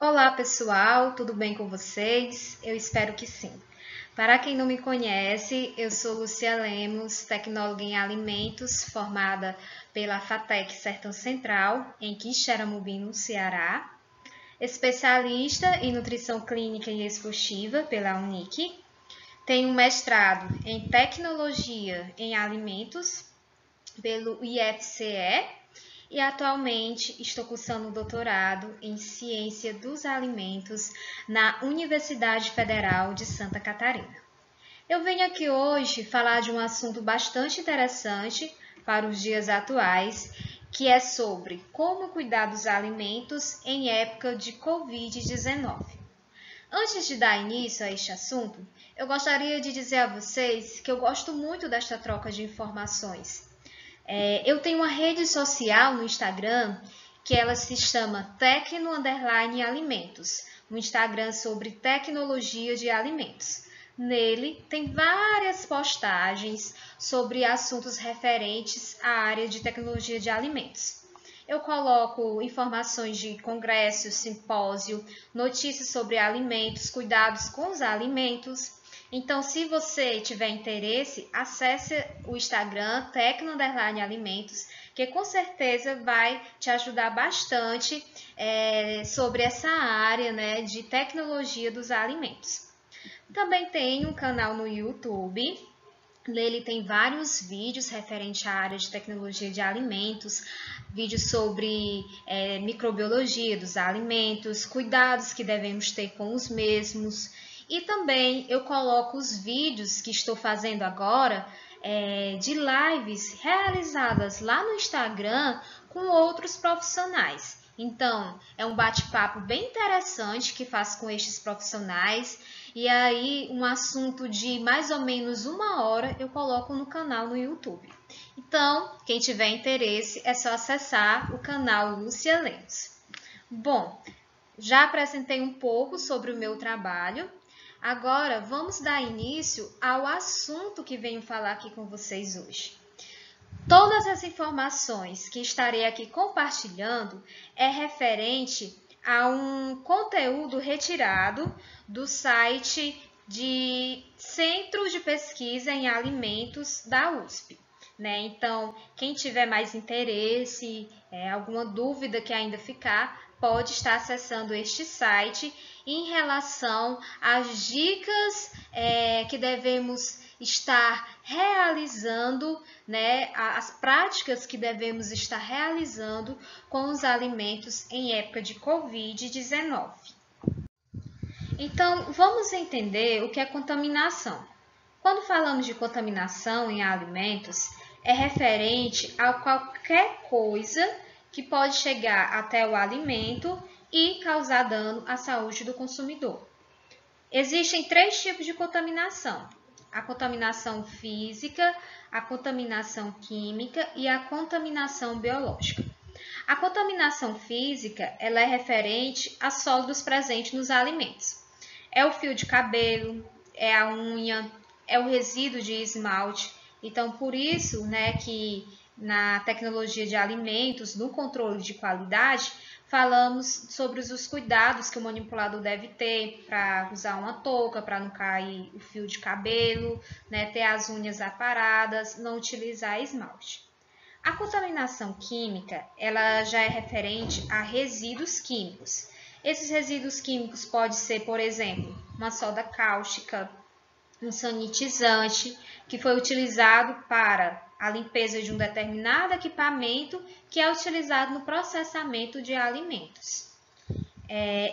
Olá pessoal, tudo bem com vocês? Eu espero que sim. Para quem não me conhece, eu sou Lúcia Lemos, tecnóloga em alimentos, formada pela FATEC Sertão Central, em Quixeramobim, no Ceará, especialista em nutrição clínica e esportiva pela Unic, tenho um mestrado em tecnologia em alimentos pelo IFCE e atualmente estou cursando doutorado em Ciência dos Alimentos na Universidade Federal de Santa Catarina. Eu venho aqui hoje falar de um assunto bastante interessante para os dias atuais, que é sobre como cuidar dos alimentos em época de Covid-19. Antes de dar início a este assunto, eu gostaria de dizer a vocês que eu gosto muito desta troca de informações. Eu tenho uma rede social no Instagram que ela se chama Tecno_Alimentos, um Instagram sobre tecnologia de alimentos. Nele tem várias postagens sobre assuntos referentes à área de tecnologia de alimentos. Eu coloco informações de congressos, simpósio, notícias sobre alimentos, cuidados com os alimentos. Então, se você tiver interesse, acesse o Instagram Tecno_Alimentos, que com certeza vai te ajudar bastante sobre essa área, né, de tecnologia dos alimentos. Também tem um canal no YouTube. Nele tem vários vídeos referentes à área de tecnologia de alimentos, vídeos sobre microbiologia dos alimentos, cuidados que devemos ter com os mesmos. E também eu coloco os vídeos que estou fazendo agora de lives realizadas lá no Instagram com outros profissionais. Então, é um bate-papo bem interessante que faço com estes profissionais. E aí, um assunto de mais ou menos 1 hora eu coloco no canal no YouTube. Então, quem tiver interesse, é só acessar o canal Lúcia Lemos. Bom, já apresentei um pouco sobre o meu trabalho. Agora, vamos dar início ao assunto que venho falar aqui com vocês hoje. Todas as informações que estarei aqui compartilhando é referente a um conteúdo retirado do site de Centro de Pesquisa em Alimentos da USP. Então, quem tiver mais interesse, alguma dúvida que ainda ficar, pode estar acessando este site em relação às dicas que devemos estar realizando, as práticas que devemos estar realizando com os alimentos em época de Covid-19. Então, vamos entender o que é contaminação. Quando falamos de contaminação em alimentos, é referente a qualquer coisa que pode chegar até o alimento e causar dano à saúde do consumidor. Existem 3 tipos de contaminação: a contaminação física, a contaminação química e a contaminação biológica. A contaminação física ela é referente a sólidos presentes nos alimentos. É o fio de cabelo, é a unha, é o resíduo de esmalte. Então, por isso, que na tecnologia de alimentos, no controle de qualidade, falamos sobre os cuidados que o manipulador deve ter para usar uma touca, para não cair o fio de cabelo, ter as unhas aparadas, não utilizar esmalte. A contaminação química, ela já é referente a resíduos químicos. Esses resíduos químicos podem ser, por exemplo, uma soda cáustica, um sanitizante, que foi utilizado para a limpeza de um determinado equipamento que é utilizado no processamento de alimentos.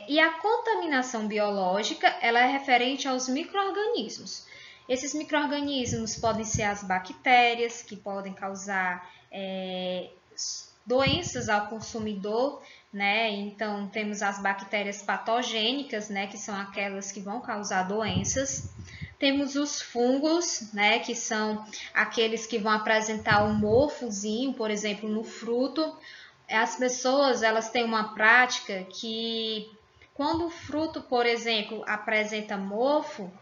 E a contaminação biológica, ela é referente aos micro-organismos. Esses micro-organismos podem ser as bactérias, que podem causar doenças ao consumidor, Então, temos as bactérias patogênicas, que são aquelas que vão causar doenças. Temos os fungos, que são aqueles que vão apresentar um morfozinho, por exemplo, no fruto. As pessoas, elas têm uma prática que, quando o fruto, por exemplo, apresenta mofo,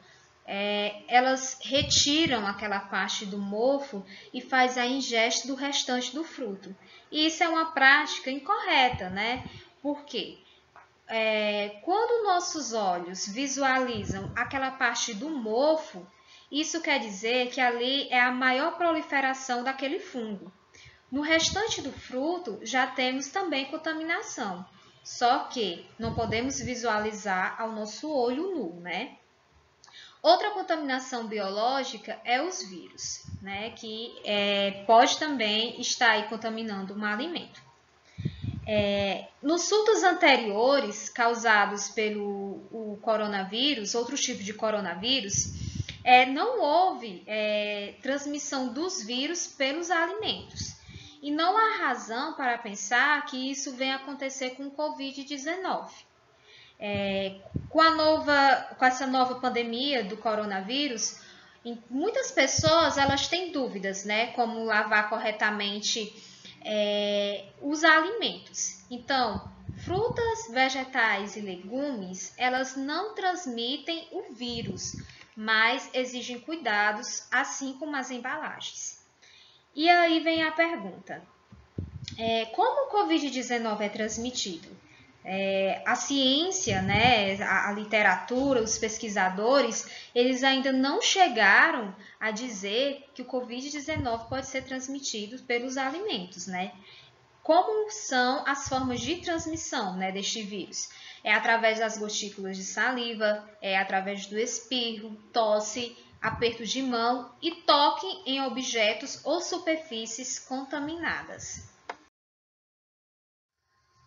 elas retiram aquela parte do mofo e faz a ingesta do restante do fruto. E isso é uma prática incorreta, Por quê? quando nossos olhos visualizam aquela parte do mofo, isso quer dizer que ali é a maior proliferação daquele fungo. No restante do fruto, já temos também contaminação, só que não podemos visualizar ao nosso olho nu, né? Outra contaminação biológica é os vírus, né? Que pode também estar aí contaminando um alimento. Nos surtos anteriores causados pelo coronavírus, outros tipos de coronavírus, não houve transmissão dos vírus pelos alimentos. E não há razão para pensar que isso venha acontecer com o Covid-19. Com essa nova pandemia do coronavírus, muitas pessoas elas têm dúvidas, né? Como lavar corretamente os alimentos. Então, frutas, vegetais e legumes, elas não transmitem o vírus, mas exigem cuidados, assim como as embalagens. E aí vem a pergunta: como o Covid-19 é transmitido? A ciência, né, a literatura, os pesquisadores, eles ainda não chegaram a dizer que o Covid-19 pode ser transmitido pelos alimentos, né? Como são as formas de transmissão, né, deste vírus? É através das gotículas de saliva, é através do espirro, tosse, aperto de mão e toque em objetos ou superfícies contaminadas.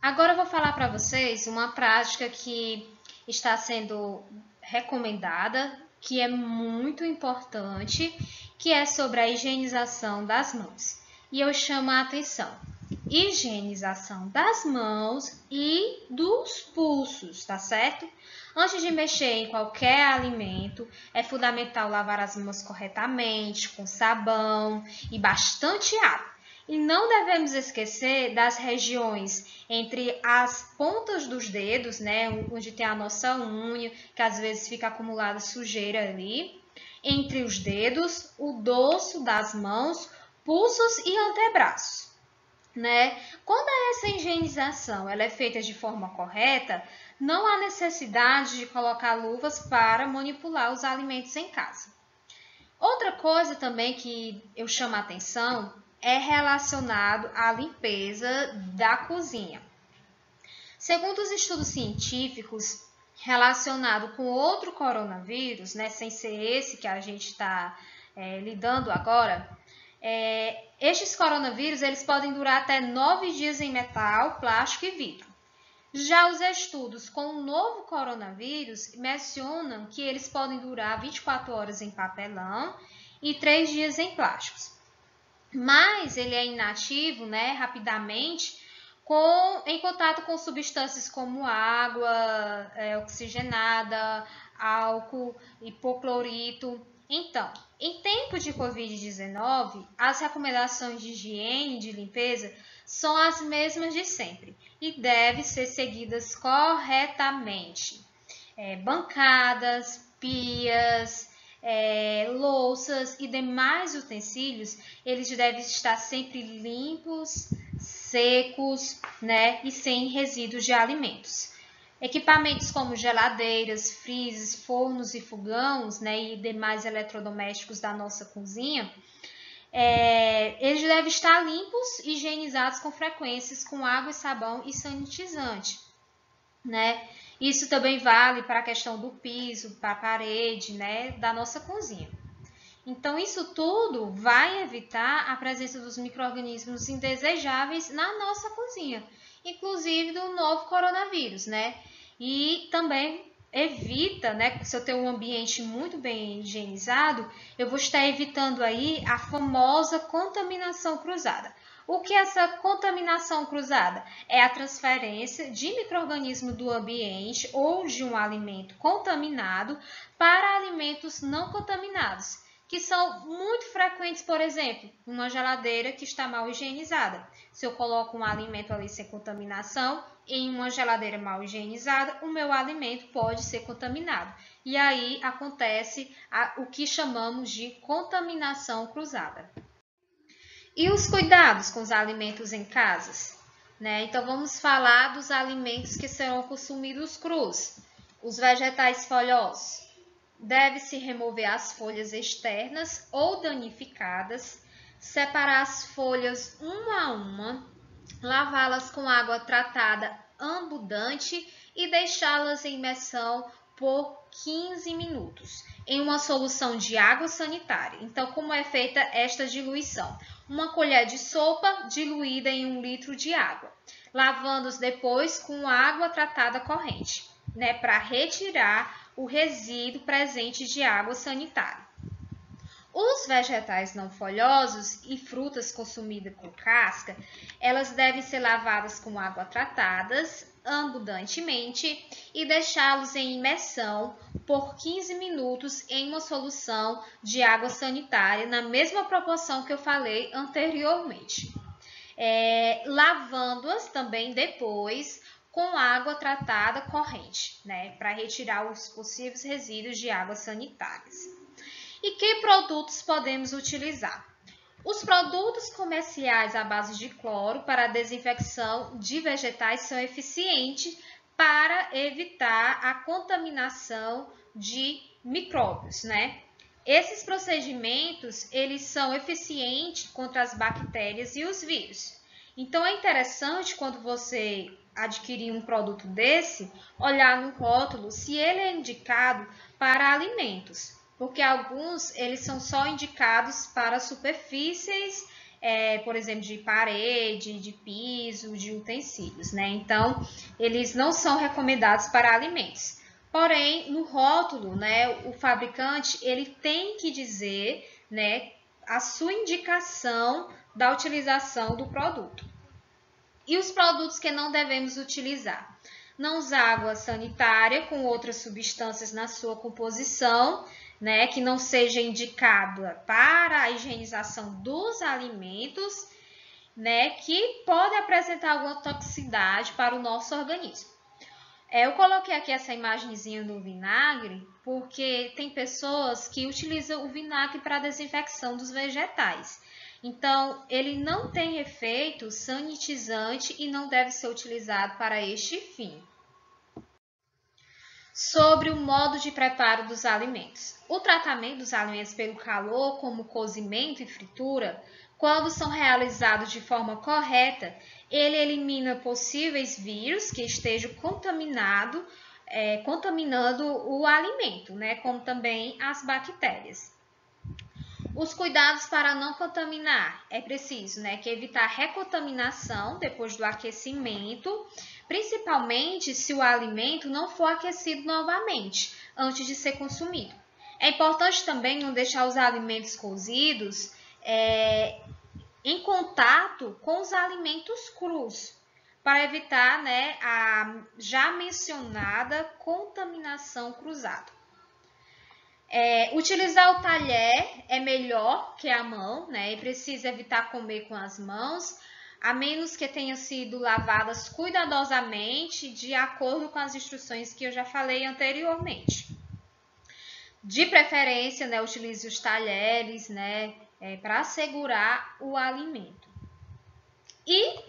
Agora eu vou falar para vocês uma prática que está sendo recomendada, que é muito importante, que é sobre a higienização das mãos. E eu chamo a atenção: higienização das mãos e dos pulsos, tá certo? Antes de mexer em qualquer alimento, é fundamental lavar as mãos corretamente, com sabão e bastante água. E não devemos esquecer das regiões entre as pontas dos dedos, né, onde tem a nossa unha, que às vezes fica acumulada sujeira ali, entre os dedos, o dorso das mãos, pulsos e antebraços, né? Quando essa higienização ela é feita de forma correta, não há necessidade de colocar luvas para manipular os alimentos em casa. Outra coisa também que eu chamo a atenção é relacionado à limpeza da cozinha. Segundo os estudos científicos relacionado com outro coronavírus, né, sem ser esse que a gente está lidando agora, estes coronavírus eles podem durar até 9 dias em metal, plástico e vidro. Já os estudos com o novo coronavírus mencionam que eles podem durar 24 horas em papelão e 3 dias em plásticos. Mas ele é inativo, né, rapidamente, em contato com substâncias como água oxigenada, álcool, hipoclorito. Então, em tempo de Covid-19, as recomendações de higiene e de limpeza são as mesmas de sempre e devem ser seguidas corretamente. Bancadas, pias, louças e demais utensílios, eles devem estar sempre limpos, secos, né, e sem resíduos de alimentos. Equipamentos como geladeiras, freezers, fornos e fogões, né, e demais eletrodomésticos da nossa cozinha, eles devem estar limpos e higienizados com frequências com água e sabão e sanitizante, né? Isso também vale para a questão do piso, para a parede, né, da nossa cozinha. Então, isso tudo vai evitar a presença dos micro-organismos indesejáveis na nossa cozinha, inclusive do novo coronavírus, né? E também evita, né, se eu tenho um ambiente muito bem higienizado, eu vou estar evitando aí a famosa contaminação cruzada. O que é essa contaminação cruzada? É a transferência de micro-organismo do ambiente ou de um alimento contaminado para alimentos não contaminados, que são muito frequentes, por exemplo, numa geladeira que está mal higienizada. Se eu coloco um alimento ali sem contaminação, em uma geladeira mal higienizada, o meu alimento pode ser contaminado. E aí acontece o que chamamos de contaminação cruzada. E os cuidados com os alimentos em casas? né? Então, vamos falar dos alimentos que serão consumidos crus. Os vegetais folhosos. Deve-se remover as folhas externas ou danificadas, separar as folhas uma a uma, lavá-las com água tratada abundante e deixá-las em imersão por 15 minutos em uma solução de água sanitária. Então, como é feita esta diluição? Uma colher de sopa diluída em 1 litro de água, lavando-os depois com água tratada corrente, né, para retirar o resíduo presente de água sanitária. Os vegetais não folhosos e frutas consumidas com casca, elas devem ser lavadas com água tratadas abundantemente e deixá-los em imersão por 15 minutos em uma solução de água sanitária, na mesma proporção que eu falei anteriormente. Lavando-as também depois com água tratada corrente, né, para retirar os possíveis resíduos de águas sanitárias. E que produtos podemos utilizar? Os produtos comerciais à base de cloro para a desinfecção de vegetais são eficientes para evitar a contaminação de micróbios, né? Esses procedimentos, eles são eficientes contra as bactérias e os vírus. Então, é interessante quando você adquirir um produto desse, olhar no rótulo se ele é indicado para alimentos. Porque alguns, eles são só indicados para superfícies, por exemplo, de parede, de piso, de utensílios, né? Então, eles não são recomendados para alimentos. Porém, no rótulo, né, o fabricante, ele tem que dizer, né, a sua indicação da utilização do produto. E os produtos que não devemos utilizar? Não usar água sanitária com outras substâncias na sua composição, né, que não seja indicada para a higienização dos alimentos, né, que pode apresentar alguma toxicidade para o nosso organismo. Eu coloquei aqui essa imagenzinha do vinagre, porque tem pessoas que utilizam o vinagre para a desinfecção dos vegetais. Então, ele não tem efeito sanitizante e não deve ser utilizado para este fim. Sobre o modo de preparo dos alimentos. O tratamento dos alimentos pelo calor, como cozimento e fritura, quando são realizados de forma correta, ele elimina possíveis vírus que estejam contaminando o alimento, né, como também as bactérias. Os cuidados para não contaminar. É preciso, né, que evitar recontaminação depois do aquecimento, principalmente se o alimento não for aquecido novamente antes de ser consumido. É importante também não deixar os alimentos cozidos em contato com os alimentos crus, para evitar, né, a já mencionada contaminação cruzada. Utilizar o talher é melhor que a mão, né? E precisa evitar comer com as mãos, a menos que tenham sido lavadas cuidadosamente, de acordo com as instruções que eu já falei anteriormente. De preferência, né, utilize os talheres, né, para assegurar o alimento. E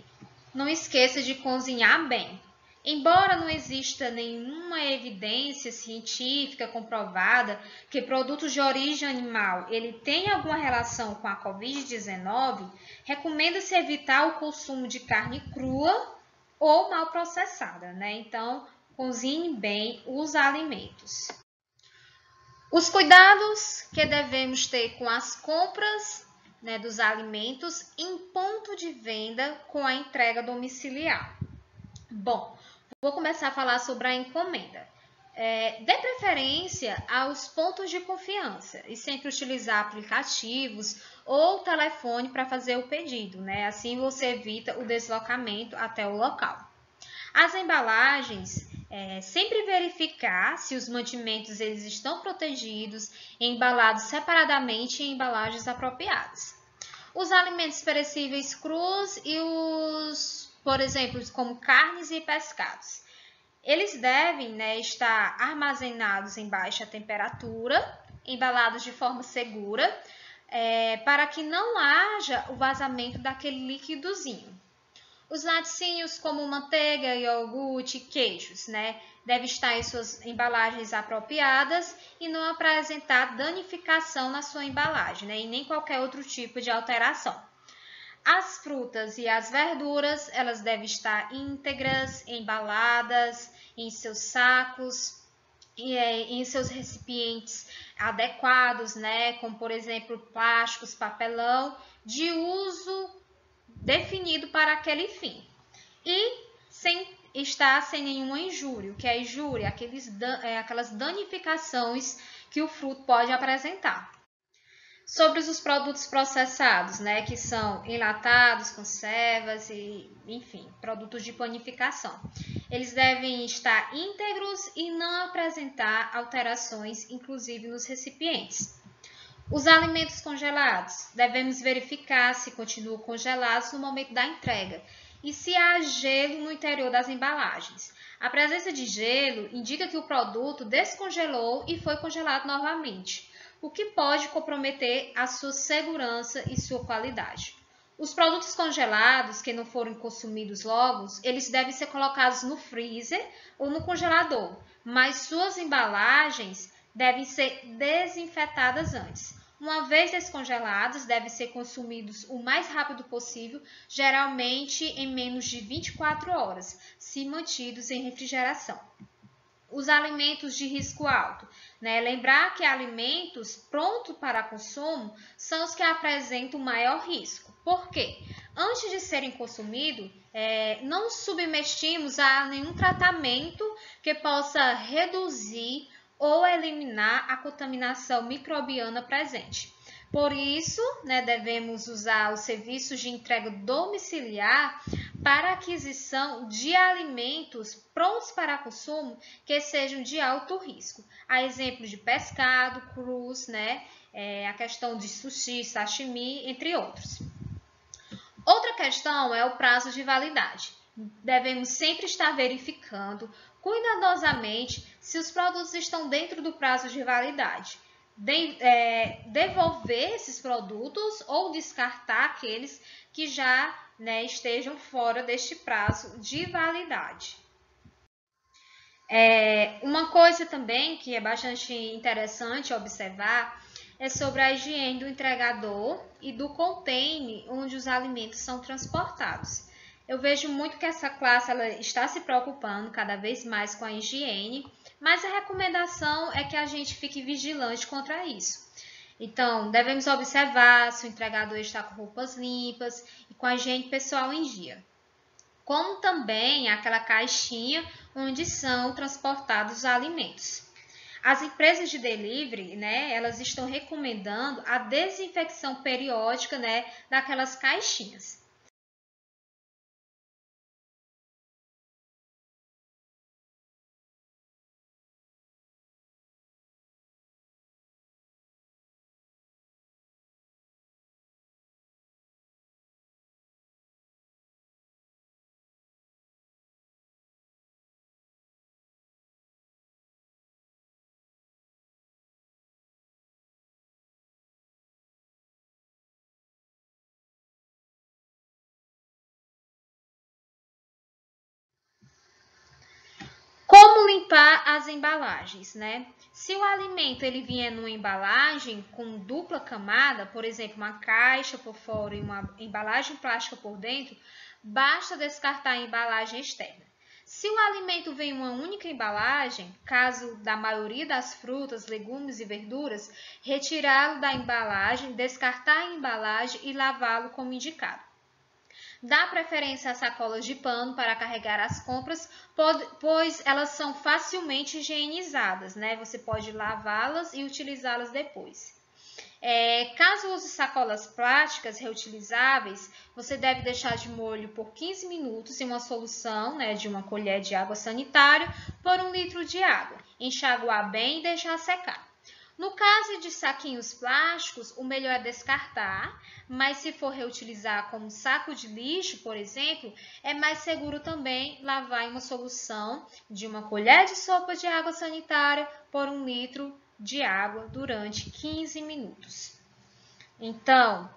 não esqueça de cozinhar bem. Embora não exista nenhuma evidência científica comprovada que produtos de origem animal ele tenha alguma relação com a Covid-19, recomenda-se evitar o consumo de carne crua ou mal processada, né? Então, cozinhe bem os alimentos. Os cuidados que devemos ter com as compras, né, dos alimentos em ponto de venda com a entrega domiciliar. Bom, vou começar a falar sobre a encomenda. Dê preferência aos pontos de confiança e sempre utilizar aplicativos ou telefone para fazer o pedido, né? Assim você evita o deslocamento até o local. As embalagens, sempre verificar se os mantimentos eles estão protegidos, embalados separadamente em embalagens apropriadas. Os alimentos perecíveis crus e os, por exemplo, como carnes e pescados. Eles devem, né, estar armazenados em baixa temperatura, embalados de forma segura, para que não haja o vazamento daquele líquidozinho. Os laticínios como manteiga, iogurte, queijos, né? Devem estar em suas embalagens apropriadas e não apresentar danificação na sua embalagem, né? E nem qualquer outro tipo de alteração. As frutas e as verduras, elas devem estar íntegras, embaladas em seus sacos e em seus recipientes adequados, né? Como, por exemplo, plásticos, papelão, de uso definido para aquele fim. E sem estar sem nenhuma injúria. O que é injúria? Aquelas danificações que o fruto pode apresentar. Sobre os produtos processados, né, que são enlatados, conservas e, enfim, produtos de panificação. Eles devem estar íntegros e não apresentar alterações, inclusive nos recipientes. Os alimentos congelados, devemos verificar se continuam congelados no momento da entrega e se há gelo no interior das embalagens. A presença de gelo indica que o produto descongelou e foi congelado novamente, o que pode comprometer a sua segurança e sua qualidade. Os produtos congelados que não foram consumidos logo, eles devem ser colocados no freezer ou no congelador, mas suas embalagens devem ser desinfetadas antes. Uma vez descongelados, devem ser consumidos o mais rápido possível, geralmente em menos de 24 horas, se mantidos em refrigeração. Os alimentos de risco alto, né? Lembrar que alimentos prontos para consumo são os que apresentam maior risco. Por quê? Antes de serem consumidos, não submetimos a nenhum tratamento que possa reduzir ou eliminar a contaminação microbiana presente. Por isso, né, devemos usar os serviços de entrega domiciliar para aquisição de alimentos prontos para consumo que sejam de alto risco. A exemplo de pescado, crus, né, a questão de sushi, sashimi, entre outros. Outra questão é o prazo de validade. Devemos sempre estar verificando cuidadosamente se os produtos estão dentro do prazo de validade. Devolver esses produtos ou descartar aqueles que já, né, estejam fora deste prazo de validade. Uma coisa também que é bastante interessante observar é sobre a higiene do entregador e do container onde os alimentos são transportados. Eu vejo muito que essa classe ela está se preocupando cada vez mais com a higiene, mas a recomendação é que a gente fique vigilante contra isso. Então, devemos observar se o entregador está com roupas limpas e com a higiene pessoal em dia. Como também aquela caixinha onde são transportados os alimentos. As empresas de delivery, né, elas estão recomendando a desinfecção periódica, né, daquelas caixinhas. Como limpar as embalagens, né? Se o alimento ele vier numa embalagem com dupla camada, por exemplo, uma caixa por fora e uma embalagem plástica por dentro, basta descartar a embalagem externa. Se o alimento vem em uma única embalagem, caso da maioria das frutas, legumes e verduras, retirá-lo da embalagem, descartar a embalagem e lavá-lo como indicado. Dá preferência às sacolas de pano para carregar as compras, pois elas são facilmente higienizadas, né? Você pode lavá-las e utilizá-las depois. Caso use sacolas plásticas reutilizáveis, você deve deixar de molho por 15 minutos em uma solução, né, de uma colher de água sanitária por 1 litro de água. Enxaguar bem e deixar secar. No caso de saquinhos plásticos, o melhor é descartar, mas se for reutilizar como saco de lixo, por exemplo, é mais seguro também lavar em uma solução de uma colher de sopa de água sanitária por 1 litro de água durante 15 minutos. Então,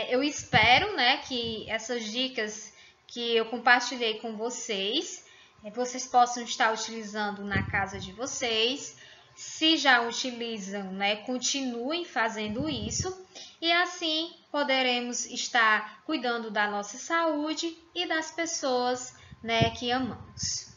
eu espero, né, que essas dicas que eu compartilhei com vocês. Vocês possam estar utilizando na casa de vocês. Se já utilizam, né, continuem fazendo isso. E assim poderemos estar cuidando da nossa saúde e das pessoas, né, que amamos.